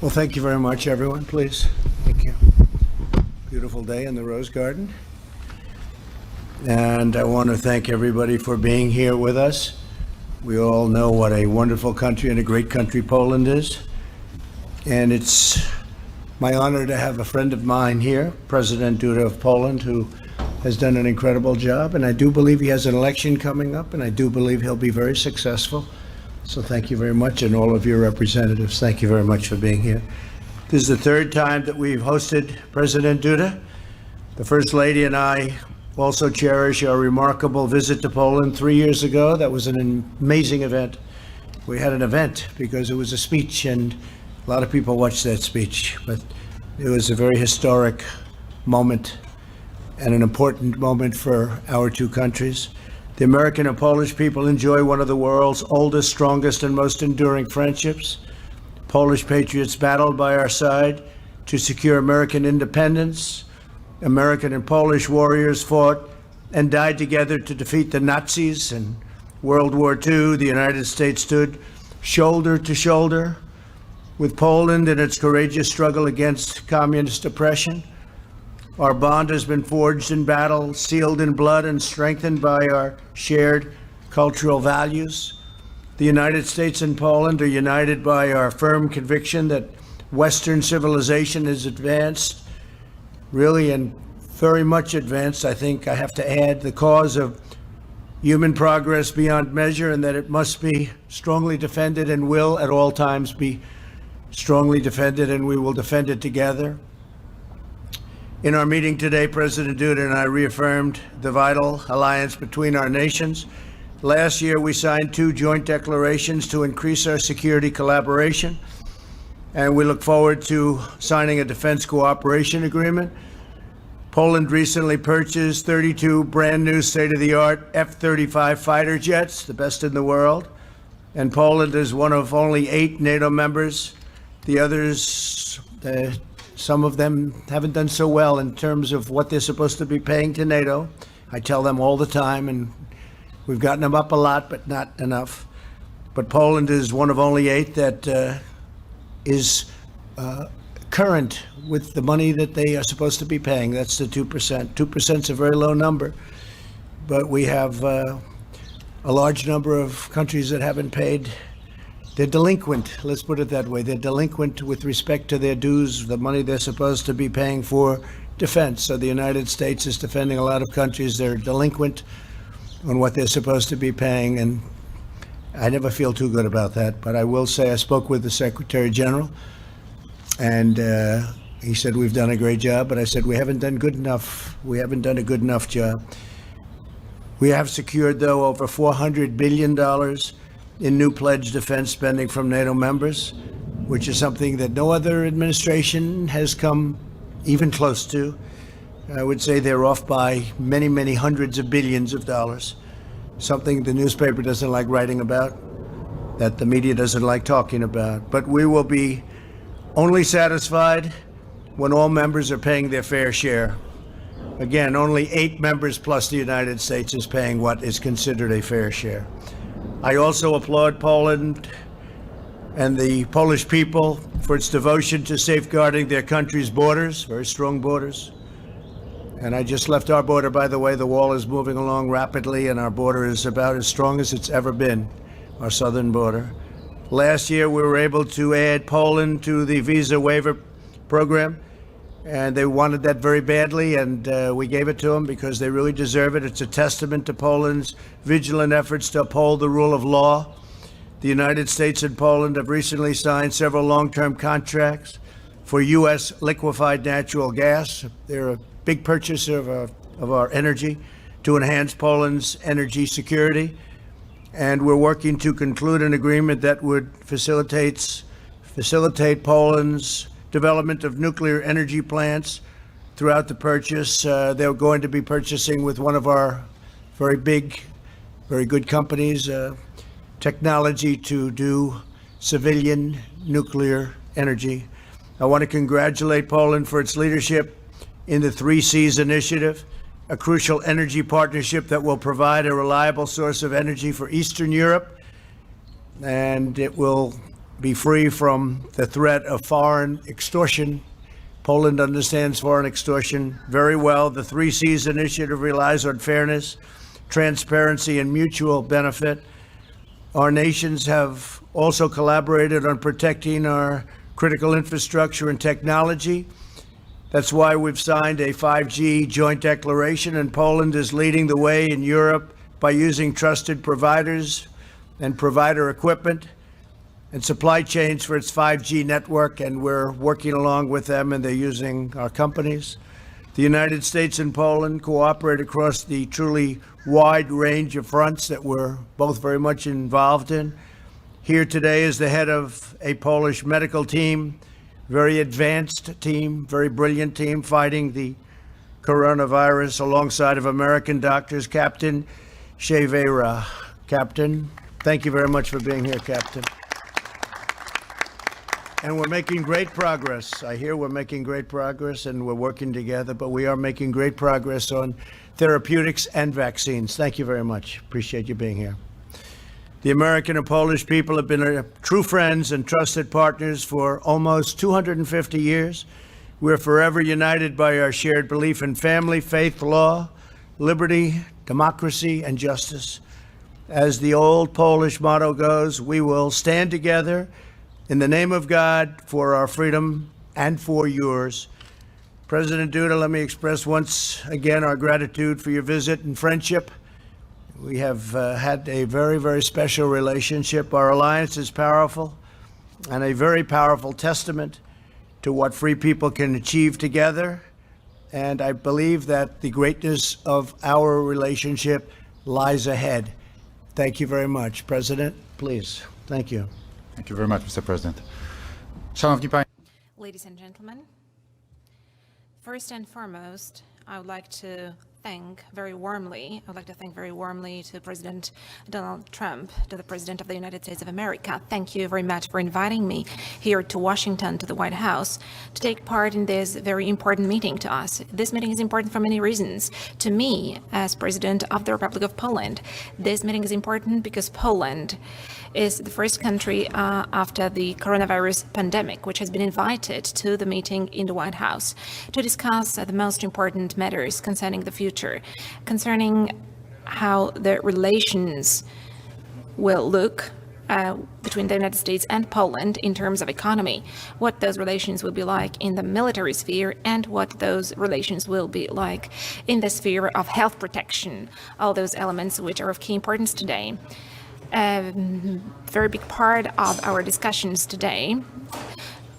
Well, thank you very much, everyone. Please. Thank you. Beautiful day in the Rose Garden. And I want to thank everybody for being here with us. We all know what a wonderful country and a great country Poland is. And it's my honor to have a friend of mine here, President Duda of Poland, who has done an incredible job. And I do believe he has an election coming up, and I do believe he'll be very successful. So thank you very much, and all of your representatives, thank you very much for being here. This is the third time that we've hosted President Duda. The First Lady and I also cherish our remarkable visit to Poland 3 years ago. That was an amazing event. We had an event because it was a speech, and a lot of people watched that speech, but it was a very historic moment and an important moment for our two countries. The American and Polish people enjoy one of the world's oldest, strongest, and most enduring friendships. Polish patriots battled by our side to secure American independence. American and Polish warriors fought and died together to defeat the Nazis. In World War II, the United States stood shoulder to shoulder with Poland in its courageous struggle against communist oppression. Our bond has been forged in battle, sealed in blood, and strengthened by our shared cultural values. The United States and Poland are united by our firm conviction that Western civilization is advanced, really, and very much advanced. I think I have to add the cause of human progress beyond measure, and that it must be strongly defended and will at all times be strongly defended, and we will defend it together. In our meeting today, President Duda and I reaffirmed the vital alliance between our nations. Last year, we signed 2 joint declarations to increase our security collaboration, and we look forward to signing a defense cooperation agreement. Poland recently purchased 32 brand new state-of-the-art F-35 fighter jets, the best in the world, and Poland is one of only 8 NATO members. The others, some of them haven't done so well in terms of what they're supposed to be paying to NATO. I tell them all the time, and we've gotten them up a lot, but not enough. But Poland is one of only 8 that is current with the money that they are supposed to be paying. That's the 2%. 2% is a very low number, but we have a large number of countries that haven't paid. They're delinquent, let's put it that way. They're delinquent with respect to their dues, the money they're supposed to be paying for defense. So the United States is defending a lot of countries. They're delinquent on what they're supposed to be paying, and I never feel too good about that. But I will say I spoke with the Secretary General, and he said we've done a great job, but I said we haven't done good enough. We haven't done a good enough job. We have secured, though, over $400 billion in new pledged defense spending from NATO members, which is something that no other administration has come even close to. I would say they're off by many, many hundreds of billions of dollars, something the newspaper doesn't like writing about, that the media doesn't like talking about. But we will be only satisfied when all members are paying their fair share. Again, only 8 members plus the United States is paying what is considered a fair share. I also applaud Poland and the Polish people for its devotion to safeguarding their country's borders, very strong borders. And I just left our border, by the way. The wall is moving along rapidly, and our border is about as strong as it's ever been, our southern border. Last year, we were able to add Poland to the visa waiver program, and they wanted that very badly, and we gave it to them because they really deserve it. It's a testament to Poland's vigilant efforts to uphold the rule of law. The United States and Poland have recently signed several long-term contracts for U.S. liquefied natural gas. They're a big purchaser of our energy to enhance Poland's energy security. And we're working to conclude an agreement that would facilitate Poland's development of nuclear energy plants throughout the purchase. They're going to be purchasing with one of our very big, very good companies, technology to do civilian nuclear energy. I want to congratulate Poland for its leadership in the 3 Cs initiative, a crucial energy partnership that will provide a reliable source of energy for Eastern Europe, and it will be free from the threat of foreign extortion. Poland understands foreign extortion very well. The 3 C's initiative relies on fairness, transparency, and mutual benefit. Our nations have also collaborated on protecting our critical infrastructure and technology. That's why we've signed a 5G joint declaration, and Poland is leading the way in Europe by using trusted providers and provider equipment and supply chains for its 5G network, and we're working along with them, and they're using our companies. The United States and Poland cooperate across the truly wide range of fronts that we're both very much involved in. Here today is the head of a Polish medical team, very advanced team, very brilliant team fighting the coronavirus alongside of American doctors, Captain Shevera. Captain, thank you very much for being here, Captain. And we're making great progress. I hear we're making great progress and we're working together, but we are making great progress on therapeutics and vaccines. Thank you very much. Appreciate you being here. The American and Polish people have been true friends and trusted partners for almost 250 years. We're forever united by our shared belief in family, faith, law, liberty, democracy, and justice. As the old Polish motto goes, we will stand together in the name of God for our freedom and for yours. President Duda, let me express once again our gratitude for your visit and friendship. We have had a very, very special relationship. Our alliance is powerful and a very powerful testament to what free people can achieve together. And I believe that the greatness of our relationship lies ahead. Thank you very much. President, please. Thank you. Thank you very much, Mr. President. Szanowni Państwo. Ladies and gentlemen, first and foremost, I would like to thank very warmly to President Donald Trump, to the President of the United States of America. Thank you very much for inviting me here to Washington, to the White House, to take part in this very important meeting to us. This meeting is important for many reasons. To me, as President of the Republic of Poland, this meeting is important because Poland is the first country after the coronavirus pandemic which has been invited to the meeting in the White House to discuss the most important matters concerning the future, concerning how the relations will look between the United States and Poland in terms of economy, what those relations will be like in the military sphere, and what those relations will be like in the sphere of health protection, all those elements which are of key importance today. A very big part of our discussions today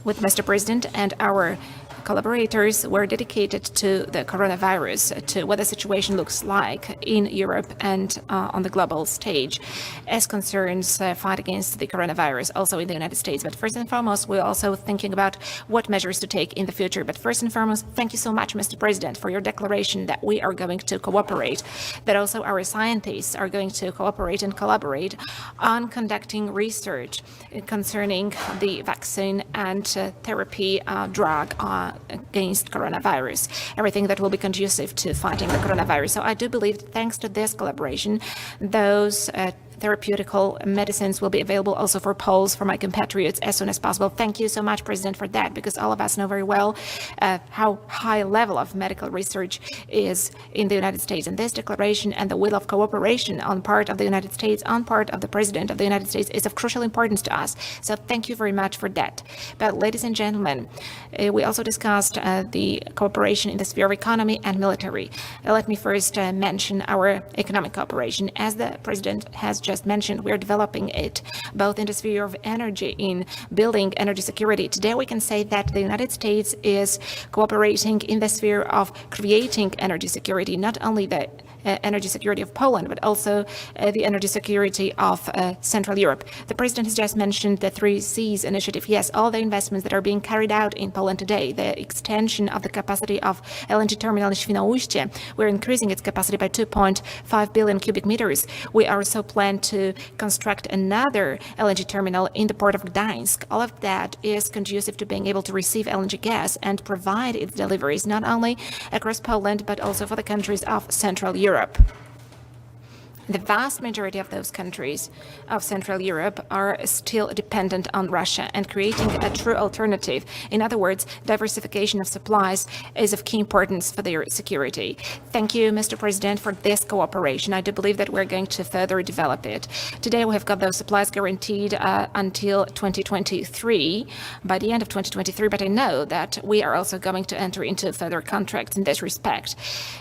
with Mr. President and our collaborators were dedicated to the coronavirus, to what the situation looks like in Europe and on the global stage as concerns fight against the coronavirus, also in the United States. But first and foremost, we're also thinking about what measures to take in the future. But first and foremost, thank you so much, Mr. President, for your declaration that we are going to cooperate, that also our scientists are going to cooperate and collaborate on conducting research concerning the vaccine and therapy drug against coronavirus, everything that will be conducive to fighting the coronavirus. So I do believe that thanks to this collaboration, those therapeutical medicines will be available also for Poles, for my compatriots, as soon as possible. Thank you so much, President, for that, because all of us know very well how high level of medical research is in the United States. And this declaration and the will of cooperation on part of the United States, on part of the President of the United States, is of crucial importance to us. So thank you very much for that. But ladies and gentlemen, we also discussed the cooperation in the sphere of economy and military. Let me first mention our economic cooperation. As the President has just mentioned, we're developing it both in the sphere of energy, in building energy security. Today we can say that the United States is cooperating in the sphere of creating energy security, not only the energy security of Poland, but also the energy security of Central Europe. The President has just mentioned the 3 C's initiative. Yes, all the investments that are being carried out in Poland today, the extension of the capacity of LNG terminal in Świnoujście, we're increasing its capacity by 2.5 billion cubic meters. We also plan to construct another LNG terminal in the port of Gdańsk. All of that is conducive to being able to receive LNG gas and provide its deliveries not only across Poland, but also for the countries of Central Europe. The vast majority of those countries of Central Europe are still dependent on Russia, and creating a true alternative, in other words, diversification of supplies, is of key importance for their security. Thank you, Mr. President, for this cooperation. I do believe that we're going to further develop it. Today, we have got those supplies guaranteed until 2023, by the end of 2023, but I know that we are also going to enter into further contracts in this respect.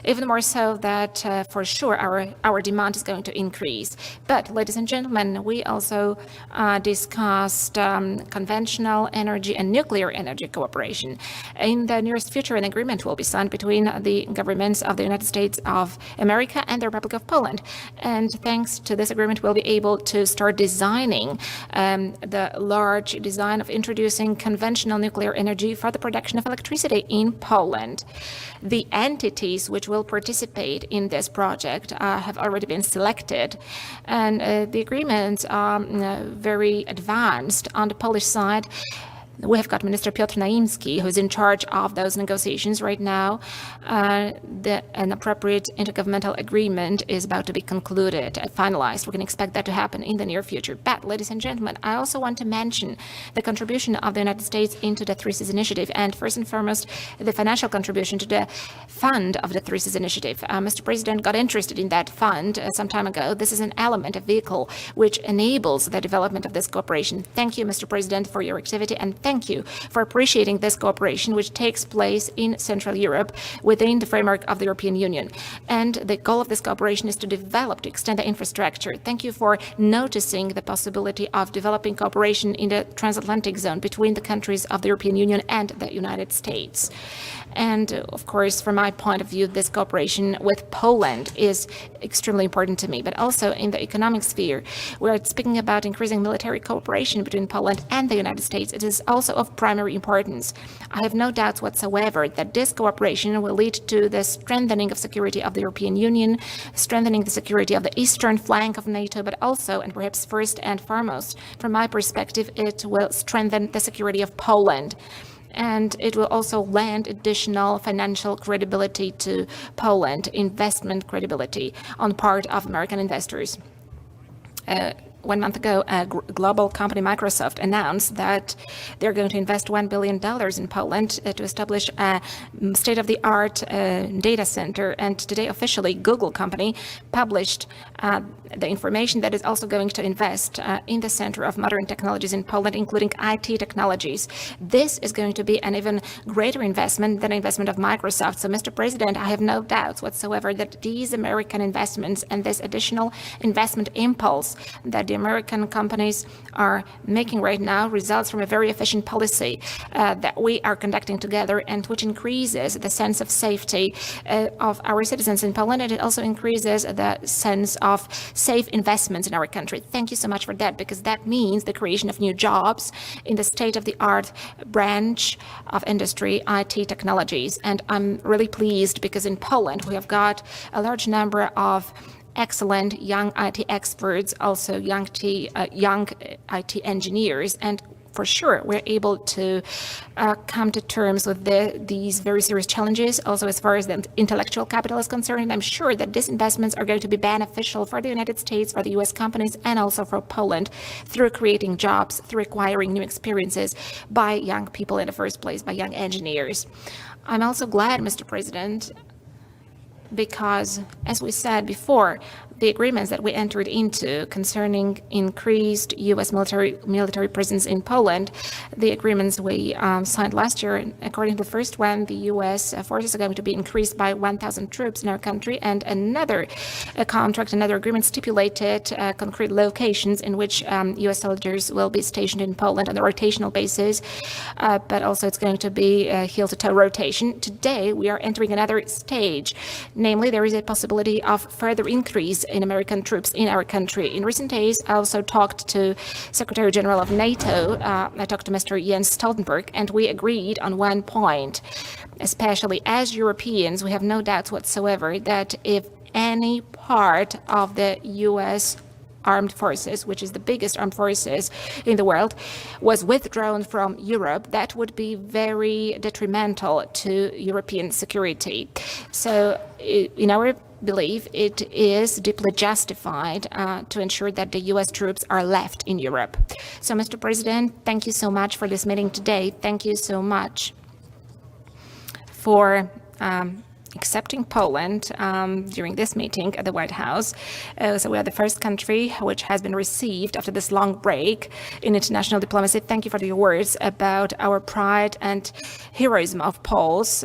Even more so that, for sure, our demand is going to increase. But, ladies and gentlemen, we also discussed conventional energy and nuclear energy cooperation. In the nearest future, an agreement will be signed between the governments of the United States of America and the Republic of Poland. And thanks to this agreement, we'll be able to start designing the large design of introducing conventional nuclear energy for the production of electricity in Poland. The entities which will participate in this project have already been selected, and the agreements are very advanced. On the Polish side, we have got Minister Piotr Naimski, who's in charge of those negotiations right now. An appropriate intergovernmental agreement is about to be concluded, finalized. We can expect that to happen in the near future. But, ladies and gentlemen, I also want to mention the contribution of the United States into the Three Seas Initiative, and first and foremost, the financial contribution to the fund of the Three Seas Initiative. Mr. President got interested in that fund some time ago. This is an element, a vehicle, which enables the development of this cooperation. Thank you, Mr. President, for your activity, and thank you for appreciating this cooperation, which takes place in Central Europe within the framework of the European Union. And the goal of this cooperation is to develop, to extend the infrastructure. Thank you for noticing the possibility of developing cooperation in the transatlantic zone between the countries of the European Union and the United States. And of course, from my point of view, this cooperation with Poland is extremely important to me, but also in the economic sphere. We're speaking about increasing military cooperation between Poland and the United States. It is also of primary importance. I have no doubts whatsoever that this cooperation will lead to the strengthening of security of the European Union, strengthening the security of the eastern flank of NATO, but also, and perhaps first and foremost, from my perspective, it will strengthen the security of Poland. And it will also lend additional financial credibility to Poland, investment credibility on part of American investors. 1 month ago, a global company, Microsoft, announced that they're going to invest $1 billion in Poland to establish a state-of-the-art data center. And today, officially, Google company published the information that is also going to invest in the center of modern technologies in Poland, including IT technologies. This is going to be an even greater investment than investment of Microsoft. So, Mr. President, I have no doubts whatsoever that these American investments and this additional investment impulse that the American companies are making right now results from a very efficient policy that we are conducting together, and which increases the sense of safety of our citizens in Poland, and it also increases the sense of safe investments in our country. Thank you so much for that, because that means the creation of new jobs in the state-of-the-art branch of industry, IT technologies. And I'm really pleased because in Poland we have got a large number of excellent young IT experts, also young IT engineers, and for sure we're able to come to terms with these very serious challenges. Also, as far as the intellectual capital is concerned, I'm sure that these investments are going to be beneficial for the United States, for the US companies, and also for Poland through creating jobs, through acquiring new experiences by young people in the first place, by young engineers. I'm also glad, Mr. President, because, as we said before, the agreements that we entered into concerning increased U.S. military presence in Poland, the agreements we signed last year, according to the first one, the U.S. forces are going to be increased by 1,000 troops in our country, and another contract, another agreement stipulated concrete locations in which U.S. soldiers will be stationed in Poland on a rotational basis, but also it's going to be heel-to-toe rotation. Today, we are entering another stage, namely there is a possibility of further increase in American troops in our country. In recent days, I also talked to Secretary General of NATO. I talked to Mr. Jens Stoltenberg, and we agreed on one point. Especially as Europeans, we have no doubts whatsoever that if any part of the U.S. armed forces, which is the biggest armed forces in the world, was withdrawn from Europe, that would be very detrimental to European security. So in our believe it is deeply justified to ensure that the U.S. troops are left in Europe. So, Mr. President, thank you so much for this meeting today. Thank you so much for accepting Poland during this meeting at the White House. So we are the first country which has been received after this long break in international diplomacy. Thank you for your words about our pride and heroism of Poles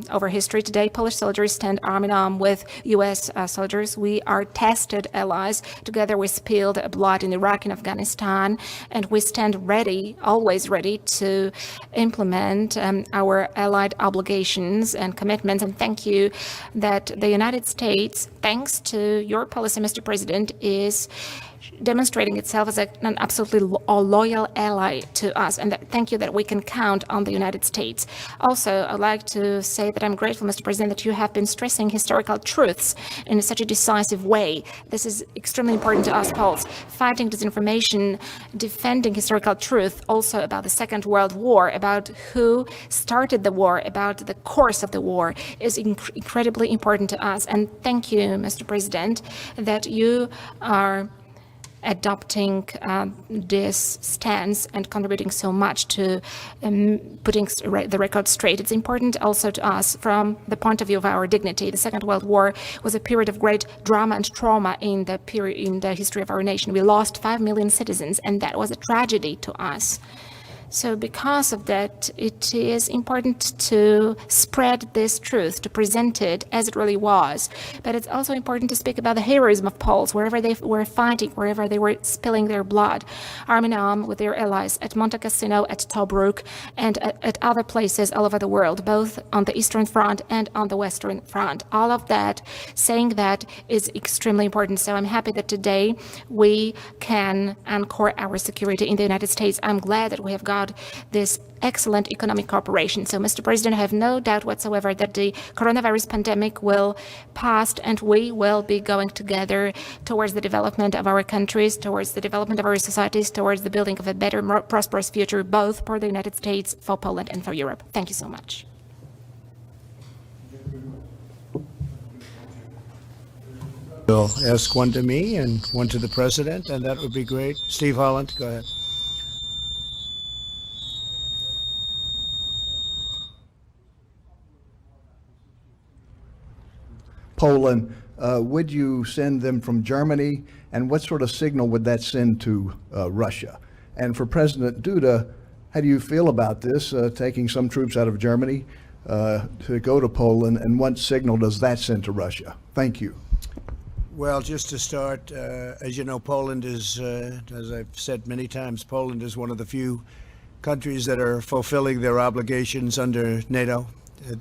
over history. Today, Polish soldiers stand arm in arm with U.S. soldiers. We are tested allies. Together we spilled blood in Iraq and Afghanistan, and we stand ready, always ready to implement our allied obligations and commitments. And thank you that the United States, thanks to your policy, Mr. President, is demonstrating itself as an absolutely loyal ally to us, and thank you that we can count on the United States. Also, I'd like to say that I'm grateful, Mr. President, that you have been stressing historical truths in such a decisive way. This is extremely important to us Poles. Fighting disinformation, defending historical truth, also about the Second World War, about who started the war, about the course of the war, is incredibly important to us. And thank you, Mr. President, that you are adopting this stance and contributing so much to putting the record straight. It's important also to us from the point of view of our dignity. The Second World War was a period of great drama and trauma in the history of our nation. We lost 5 million citizens, and that was a tragedy to us. So because of that, it is important to spread this truth, to present it as it really was. But it's also important to speak about the heroism of Poles, wherever they were fighting, wherever they were spilling their blood, arm in arm with their allies at Monte Cassino, at Tobruk, and at other places all over the world, both on the Eastern Front and on the Western Front. All of that, saying that is extremely important. So I'm happy that today we can anchor our security in the United States. I'm glad that we have got this excellent economic cooperation. So, Mr. President, I have no doubt whatsoever that the coronavirus pandemic will pass, and we will be going together towards the development of our countries, towards the development of our societies, towards the building of a better, more prosperous future, both for the United States, for Poland, and for Europe. Thank you so much. We'll ask one to me and one to the President, and that would be great. Steve Holland, go ahead. Poland, would you send them from Germany, and what sort of signal would that send to Russia? And for President Duda, how do you feel about this, taking some troops out of Germany to go to Poland, and what signal does that send to Russia? Thank you. Well, just to start, as you know, Poland is, as I've said many times, Poland is one of the few countries that are fulfilling their obligations under NATO,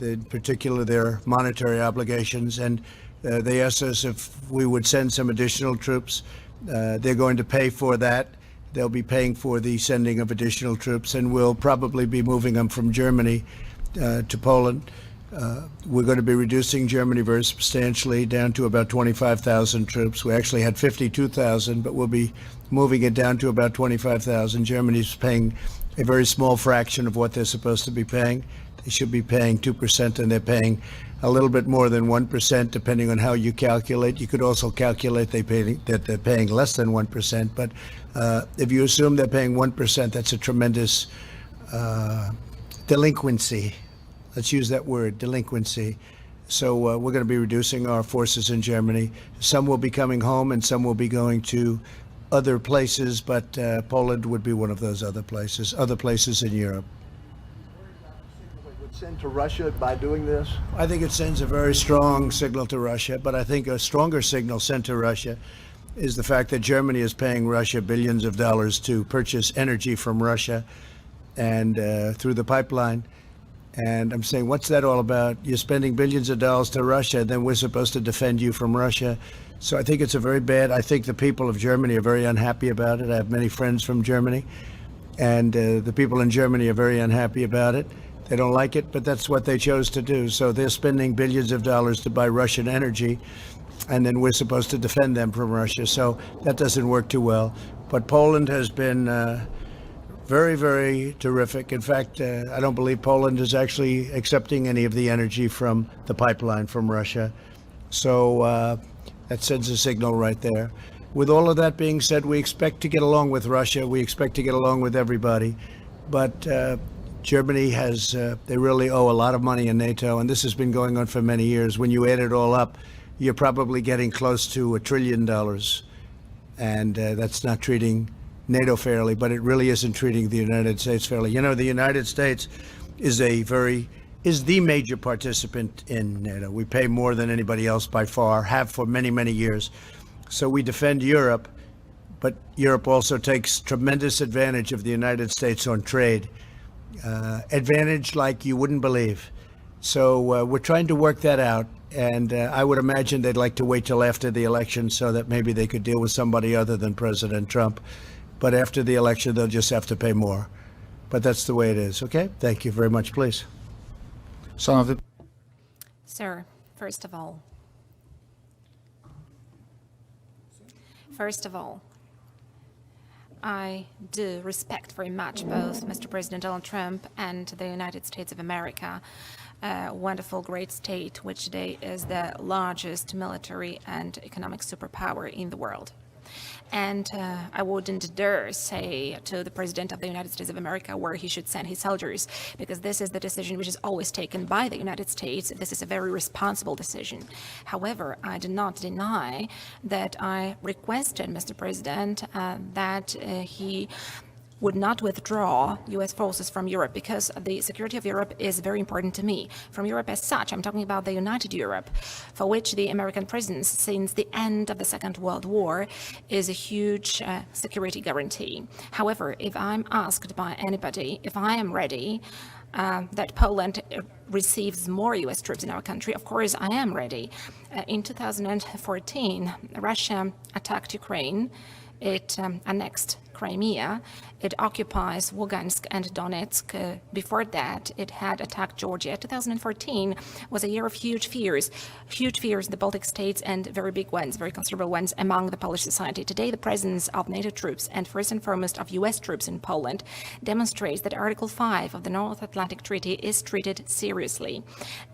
in particular their monetary obligations, and they asked us if we would send some additional troops. They're going to pay for that. They'll be paying for the sending of additional troops, and we'll probably be moving them from Germany to Poland. We're going to be reducing Germany very substantially down to about 25,000 troops. We actually had 52,000, but we'll be moving it down to about 25,000. Germany's paying a very small fraction of what they're supposed to be paying. They should be paying 2%, and they're paying a little bit more than 1%, depending on how you calculate. You could also calculate that they're paying less than 1%, but if you assume they're paying 1%, that's a tremendous delinquency. Let's use that word, delinquency. So we're going to be reducing our forces in Germany. Some will be coming home, and some will be going to other places, but Poland would be one of those other places in Europe. Would send to Russia by doing this? I think it sends a very strong signal to Russia, but I think a stronger signal sent to Russia is the fact that Germany is paying Russia billions of dollars to purchase energy from Russia and through the pipeline. And I'm saying, what's that all about? You're spending billions of dollars to Russia, then we're supposed to defend you from Russia. So I think it's a very bad, I think the people of Germany are very unhappy about it. I have many friends from Germany, and the people in Germany are very unhappy about it. They don't like it, but that's what they chose to do. So they're spending billions of dollars to buy Russian energy, and then we're supposed to defend them from Russia. So that doesn't work too well. But Poland has been very, very terrific. In fact, I don't believe Poland is actually accepting any of the energy from the pipeline from Russia. So that sends a signal right there. With all of that being said, we expect to get along with Russia. We expect to get along with everybody. But Germany has, they really owe a lot of money in NATO, and this has been going on for many years. When you add it all up, you're probably getting close to $1 trillion. And that's not treating NATO fairly, but it really isn't treating the United States fairly. You know, the United States is the major participant in NATO. We pay more than anybody else by far, have for many, many years. So we defend Europe, but Europe also takes tremendous advantage of the United States on trade. Advantage like you wouldn't believe. So we're trying to work that out. And I would imagine they'd like to wait till after the election so that maybe they could deal with somebody other than President Trump. But after the election, they'll just have to pay more. But that's the way it is. Okay? Thank you very much, please. Szanowny Sir, first of all, I do respect very much both Mr. President Donald Trump and the United States of America, a wonderful, great state, which today is the largest military and economic superpower in the world. And I wouldn't dare say to the President of the United States of America where he should send his soldiers, because this is the decision which is always taken by the United States. This is a very responsible decision. However, I do not deny that I requested, Mr. President, that he would not withdraw U.S. forces from Europe, because the security of Europe is very important to me. From Europe as such, I'm talking about the United Europe, for which the American presence since the end of the Second World War is a huge security guarantee. However, if I'm asked by anybody if I am ready that Poland receives more U.S. troops in our country, of course I am ready. In 2014, Russia attacked Ukraine. It annexed Crimea. It occupies Lugansk and Donetsk. Before that, it had attacked Georgia. 2014 was a year of huge fears in the Baltic states, and very big ones, very considerable ones among the Polish society. Today, the presence of NATO troops and first and foremost of U.S. troops in Poland demonstrates that Article 5 of the North Atlantic Treaty is treated seriously.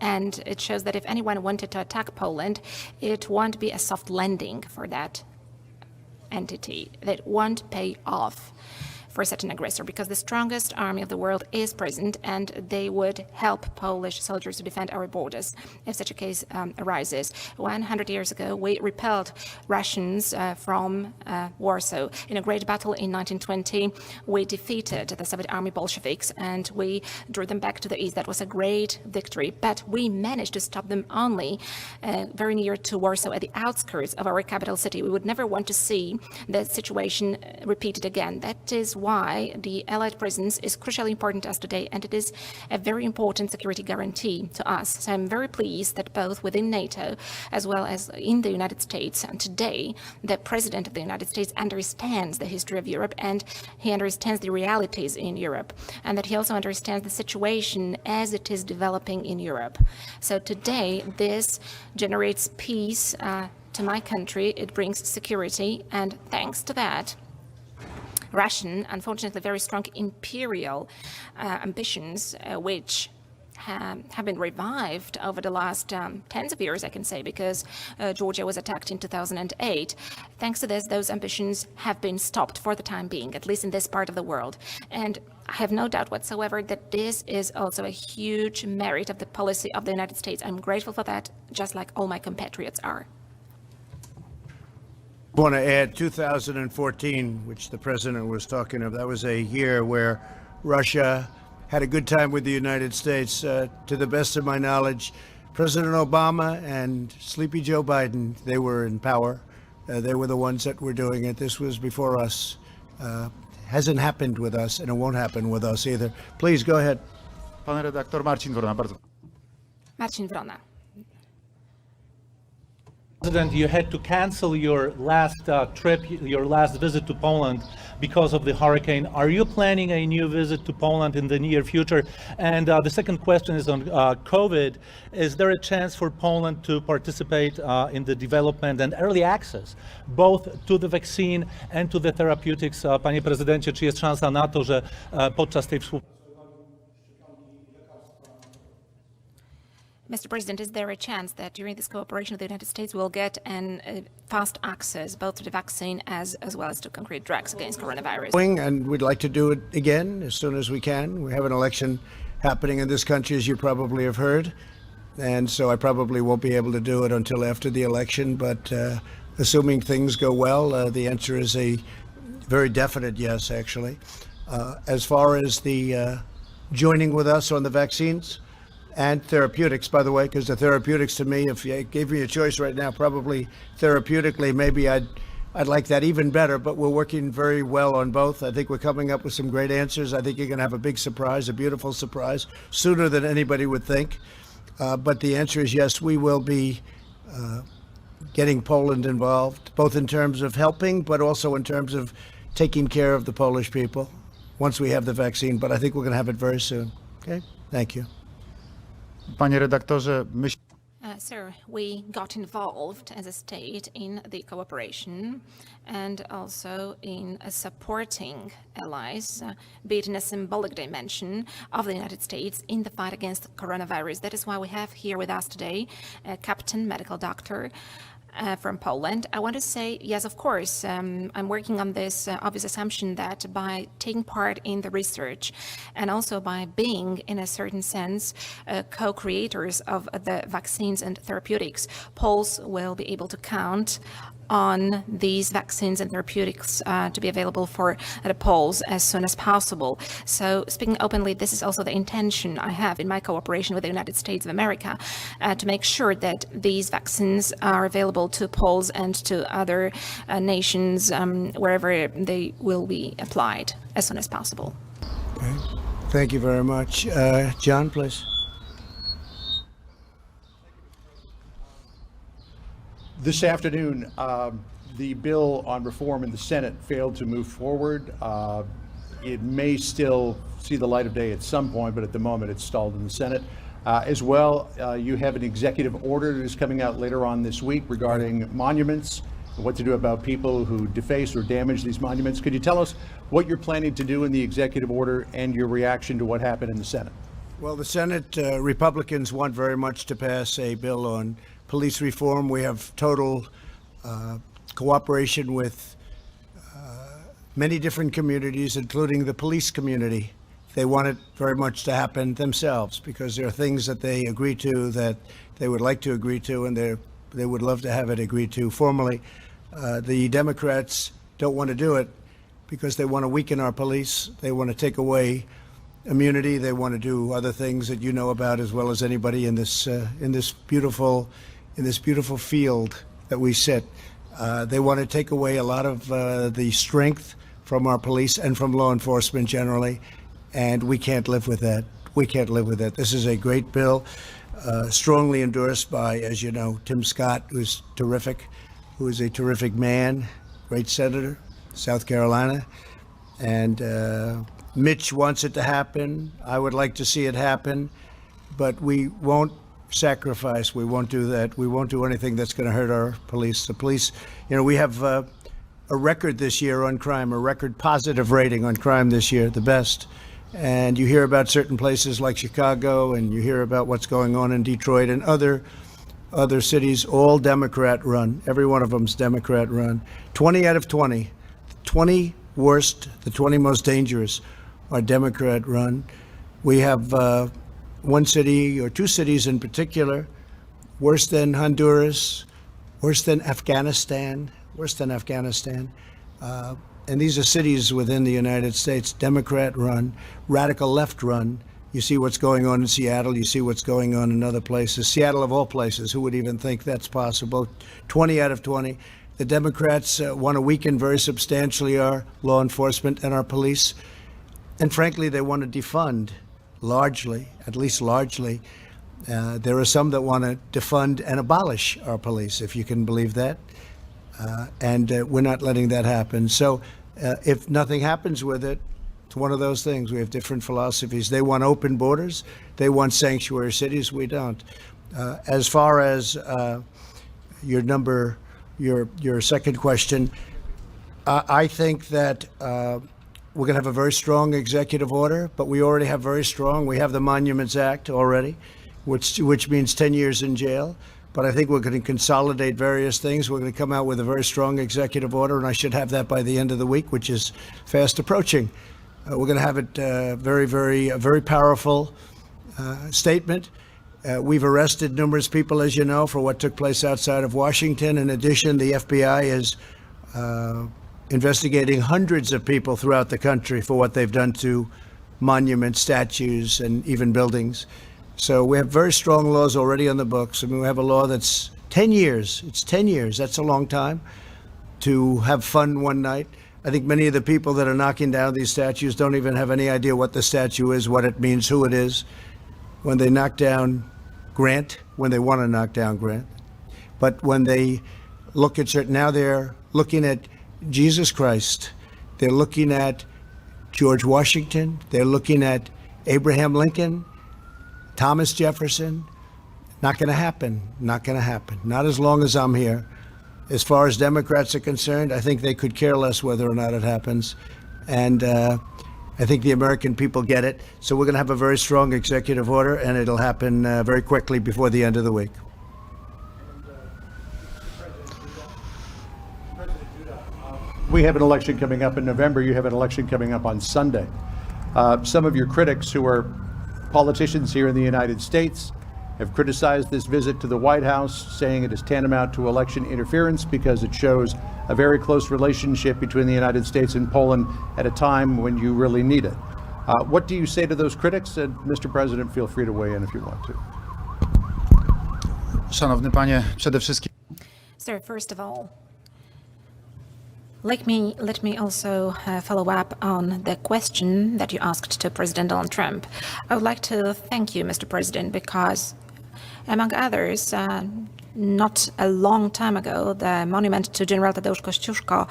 And it shows that if anyone wanted to attack Poland, it won't be a soft landing for that entity, that won't pay off for such an aggressor, because the strongest army of the world is present, and they would help Polish soldiers to defend our borders if such a case arises. 100 years ago, we repelled Russians from Warsaw. In a great battle in 1920, we defeated the Soviet army Bolsheviks, and we drew them back to the east. That was a great victory, but we managed to stop them only very near to Warsaw, at the outskirts of our capital city. We would never want to see that situation repeated again. That is why the Allied presence is crucially important to us today, and it is a very important security guarantee to us. So I'm very pleased that both within NATO as well as in the United States, and today the President of the United States understands the history of Europe, and he understands the realities in Europe, and that he also understands the situation as it is developing in Europe. So today this generates peace to my country. It brings security, and thanks to that, Russian, unfortunately very strong imperial ambitions, which have been revived over the last tens of years, I can say, because Georgia was attacked in 2008. Thanks to this, those ambitions have been stopped for the time being, at least in this part of the world. And I have no doubt whatsoever that this is also a huge merit of the policy of the United States. I'm grateful for that, just like all my compatriots are. I want to add 2014, which the president was talking of. That was a year where Russia had a good time with the United States. To the best of my knowledge, President Obama and Sleepy Joe Biden, they were in power. They were the ones that were doing it. This was before us. Hasn't happened with us, and it won't happen with us either. Please go ahead. pan redaktor Marcin Wrona, bardzo. Marcin Wrona. President, you had to cancel your last trip, your last visit to Poland because of the hurricane. Are you planning a new visit to Poland in the near future? And the second question is on COVID. Is there a chance for Poland to participate in the development and early access, both to the vaccine and to the therapeutics? Panie prezydencie, czy jest szansa na to, że podczas tej współpracy Mr. President, is there a chance that during this cooperation with the United States we'll get fast access both to the vaccine as well as to concrete drugs against coronavirus? And we'd like to do it again as soon as we can. We have an election happening in this country, as you probably have heard. And so I probably won't be able to do it until after the election. But assuming things go well, the answer is a very definite yes, actually. As far as the joining with us on the vaccines and therapeutics, by the way, because the therapeutics to me, if you gave me a choice right now, probably therapeutically, maybe I'd like that even better, but we're working very well on both. I think we're coming up with some great answers. I think you're going to have a big surprise, a beautiful surprise, sooner than anybody would think. But the answer is yes, we will be getting Poland involved, both in terms of helping, but also in terms of taking care of the Polish people once we have the vaccine. But I think we're going to have it very soon. Okay? Thank you. Panie redaktorze, myślę, Sir, we got involved as a state in the cooperation and also in supporting allies, be it in a symbolic dimension of the United States in the fight against coronavirus. That is why we have here with us today a captain, medical doctor, from Poland. I want to say, yes, of course, I'm working on this obvious assumption that by taking part in the research and also by being, in a certain sense, co-creators of the vaccines and therapeutics, Poles will be able to count on these vaccines and therapeutics to be available for the Poles as soon as possible. So speaking openly, this is also the intention I have in my cooperation with the United States of America to make sure that these vaccines are available to Poles and to other nations wherever they will be applied as soon as possible. Okay. Thank you very much. John, please. This afternoon, the bill on reform in the Senate failed to move forward. It may still see the light of day at some point, but at the moment it's stalled in the Senate. As well, you have an executive order that is coming out later on this week regarding monuments and what to do about people who deface or damage these monuments. Could you tell us what you're planning to do in the executive order and your reaction to what happened in the Senate? Well, the Senate Republicans want very much to pass a bill on police reform. We have total cooperation with many different communities, including the police community. They want it very much to happen themselves because there are things that they agree to that they would like to agree to, and they would love to have it agreed to formally. The Democrats don't want to do it because they want to weaken our police. They want to take away immunity. They want to do other things that you know about as well as anybody in this beautiful field that we sit. They want to take away a lot of the strength from our police and from law enforcement generally, and we can't live with that. We can't live with that. This is a great bill, strongly endorsed by, as you know, Tim Scott, who's terrific, who is a terrific man, great senator, South Carolina, and Mitch wants it to happen. I would like to see it happen, but we won't sacrifice. We won't do that. We won't do anything that's going to hurt our police. The police, you know, we have a record this year on crime, a record positive rating on crime this year, the best. And you hear about certain places like Chicago, and you hear about what's going on in Detroit and other cities, all Democrat run. Every one of them's Democrat run. 20 out of 20, 20 worst, the 20 most dangerous are Democrat run. We have one city or two cities in particular, worse than Honduras, worse than Afghanistan. And these are cities within the United States, Democrat run, radical left run. You see what's going on in Seattle. You see what's going on in other places. Seattle of all places. Who would even think that's possible? 20 out of 20. The Democrats want to weaken very substantially our law enforcement and our police. And frankly, they want to defund largely, at least largely. There are some that want to defund and abolish our police, if you can believe that. And we're not letting that happen. So if nothing happens with it, it's one of those things. We have different philosophies. They want open borders. They want sanctuary cities. We don't. As far as your second question, I think that we're going to have a very strong executive order, but we already have very strong. We have the Monuments Act already. which means 10 years in jail. But I think we're going to consolidate various things. We're going to come out with a very strong executive order, and I should have that by the end of the week, which is fast approaching. We're going to have it a very powerful statement. We've arrested numerous people, as you know, for what took place outside of Washington. In addition, the FBI is investigating hundreds of people throughout the country for what they've done to monuments, statues, and even buildings. So we have very strong laws already on the books. I mean, we have a law that's 10 years. It's 10 years. That's a long time to have fun one night. I think many of the people that are knocking down these statues don't even have any idea what the statue is, what it means, who it is. When they knock down Grant, when they want to knock down Grant. But when they look at certain, now they're looking at Jesus Christ. They're looking at George Washington. They're looking at Abraham Lincoln, Thomas Jefferson. Not going to happen. Not going to happen. Not as long as I'm here. As far as Democrats are concerned, I think they could care less whether or not it happens. And I think the American people get it. So we're going to have a very strong executive order, and it'll happen very quickly before the end of the week. We have an election coming up in November. You have an election coming up on Sunday. Some of your critics, who are politicians here in the United States, have criticized this visit to the White House, saying it is tantamount to election interference because it shows a very close relationship between the United States and Poland at a time when you really need it. What do you say to those critics? And Mr. President, feel free to weigh in if you want to. Szanowny panie, przede wszystkim Sir, first of all, let me also follow up on the question that you asked to President Donald Trump. I would like to thank you, Mr. President, because, among others, not a long time ago, the monument to General Tadeusz Kościuszko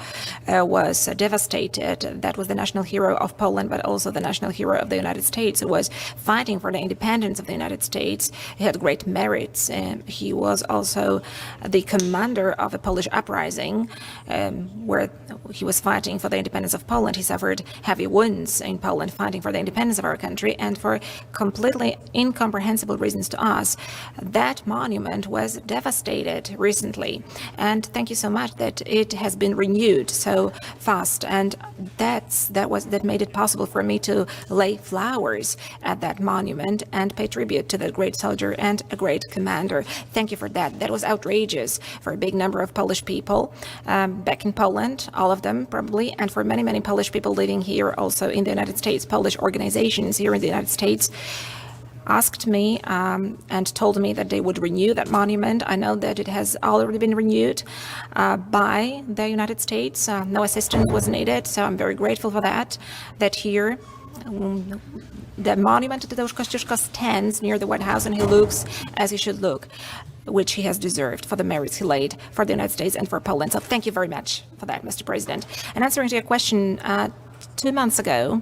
was devastated. That was the national hero of Poland, but also the national hero of the United States, who was fighting for the independence of the United States. He had great merits. He was also the commander of a Polish uprising, where he was fighting for the independence of Poland. He suffered heavy wounds in Poland, fighting for the independence of our country, and for completely incomprehensible reasons to us, that monument was devastated recently. And thank you so much that it has been renewed so fast, and that made it possible for me to lay flowers at that monument and pay tribute to that great soldier and a great commander. Thank you for that. That was outrageous for a big number of Polish people back in Poland, all of them probably, and for many Polish people living here also in the United States. Polish organizations here in the United States asked me and told me that they would renew that monument. I know that it has already been renewed by the United States. No assistance was needed, so I'm very grateful for that here the monument to Tadeusz Kościuszko stands near the White House, and he looks as he should look, which he has deserved for the merits he laid for the United States and for Poland. So thank you very much for that, Mr. President. And answering to your question, 2 months ago,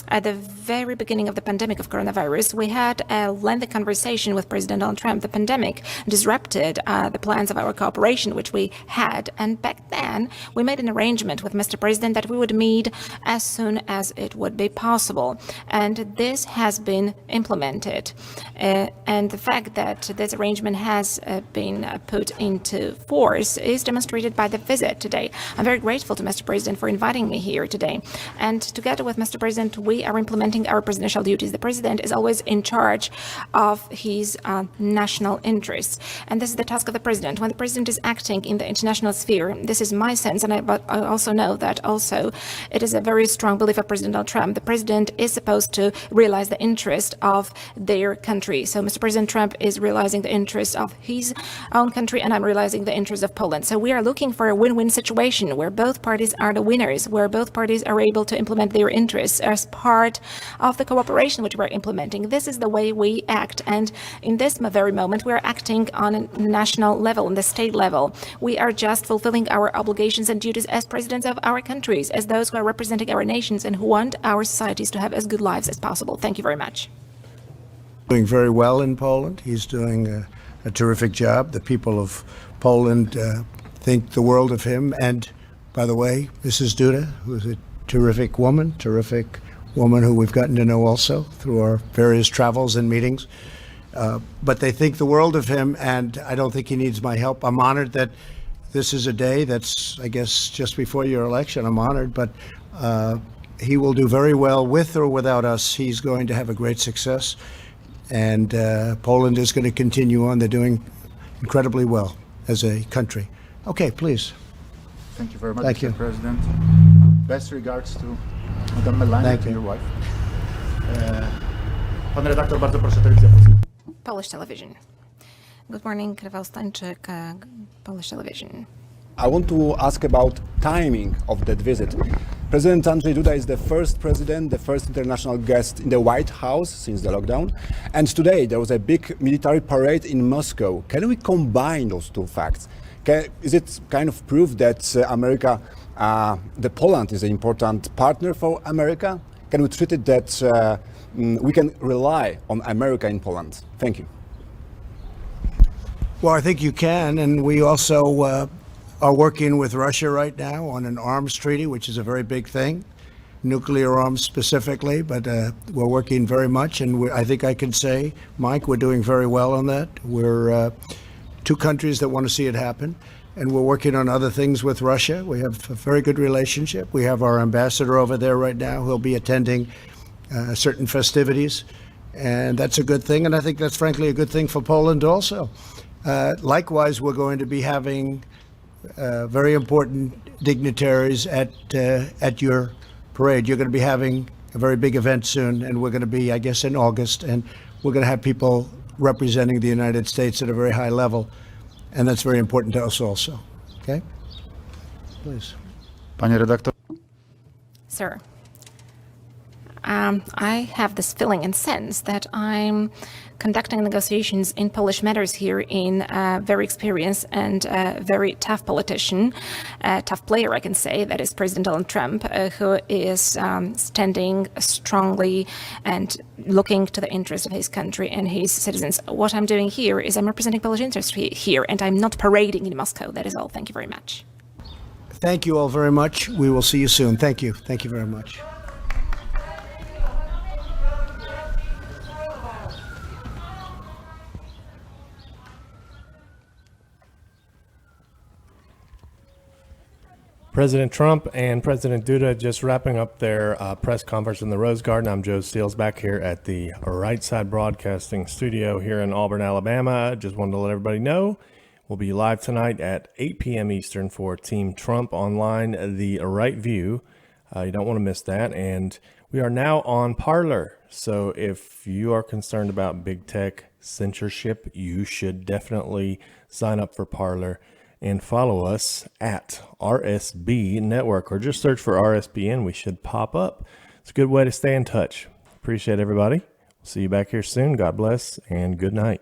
at the very beginning of the pandemic of coronavirus, we had a lengthy conversation with President Donald Trump. The pandemic disrupted the plans of our cooperation, which we had. And back then, we made an arrangement with Mr. President that we would meet as soon as it would be possible. And this has been implemented. And the fact that this arrangement has been put into force is demonstrated by the visit today. I'm very grateful to Mr. President for inviting me here today. And together with Mr. President, we are implementing our presidential duties. The president is always in charge of his national interests. And this is the task of the president. When the president is acting in the international sphere, this is my sense, and but I also know that also it is a very strong belief of President Donald Trump. The president is supposed to realize the interest of their country. So Mr. President Trump is realizing the interests of his own country, and I'm realizing the interests of Poland. So we are looking for a win-win situation where both parties are the winners, where both parties are able to implement their interests as part of the cooperation which we're implementing. This is the way we act, and in this very moment we are acting on a national level, on the state level. We are just fulfilling our obligations and duties as presidents of our countries, as those who are representing our nations and who want our societies to have as good lives as possible. Thank you very much. Doing very well in Poland. He's doing a terrific job. The people of Poland think the world of him. And by the way, Mrs. Duda, who's a terrific woman who we've gotten to know also through our various travels and meetings. But they think the world of him, and I don't think he needs my help. I'm honored that this is a day that's, I guess, just before your election. I'm honored, but he will do very well with or without us. He's going to have a great success, and Poland is going to continue on. They're doing incredibly well as a country. Okay, please. Thank you very much, Thank Mr. you. President. Best regards to Madame Melania, Thank to you. your wife. Pan redaktor, bardzo proszę, telewizja polska. Polish television. Good morning, Rafał Stańczyk, Polish television. I want to ask about timing of that visit. President Andrzej Duda is the first president, the first international guest in the White House since the lockdown. And today there was a big military parade in Moscow. Can we combine those two facts? Is it kind of proof that America, that Poland is an important partner for America? Can we treat it that we can rely on America in Poland? Thank you. Well, I think you can, and we also are working with Russia right now on an arms treaty, which is a very big thing, nuclear arms specifically, but we're working very much, and I think I can say, Mike, we're doing very well on that. We're two countries that want to see it happen, and we're working on other things with Russia. We have a very good relationship. We have our ambassador over there right now who'll be attending certain festivities, and that's a good thing, and I think that's frankly a good thing for Poland also. Likewise, we're going to be having very important dignitaries at your parade. You're going to be having a very big event soon, and we're going to be, I guess, in August, and we're going to have people representing the United States at a very high level, and that's very important to us also. Okay? Please. Panie redaktor. Sir, I have this feeling and sense that I'm conducting negotiations in Polish matters here in a very experienced and very tough politician, a tough player, I can say, that is President Donald Trump, who is standing strongly and looking to the interests of his country and his citizens. What I'm doing here is I'm representing Polish interests here, and I'm not parading in Moscow. That is all. Thank you very much. Thank you all very much. We will see you soon. Thank you. Thank you very much. President Trump and President Duda just wrapping up their press conference in the Rose Garden. I'm Joe Seals back here at the Right Side Broadcasting Studio here in Auburn, Alabama. Just wanted to let everybody know we'll be live tonight at 8 p.m. Eastern for Team Trump online, The Right View. You don't want to miss that. And we are now on Parler. So if you are concerned about big tech censorship, you should definitely sign up for Parler and follow us at RSB Network, or just search for RSBN. We should pop up. It's a good way to stay in touch. Appreciate everybody. See you back here soon. God bless and good night.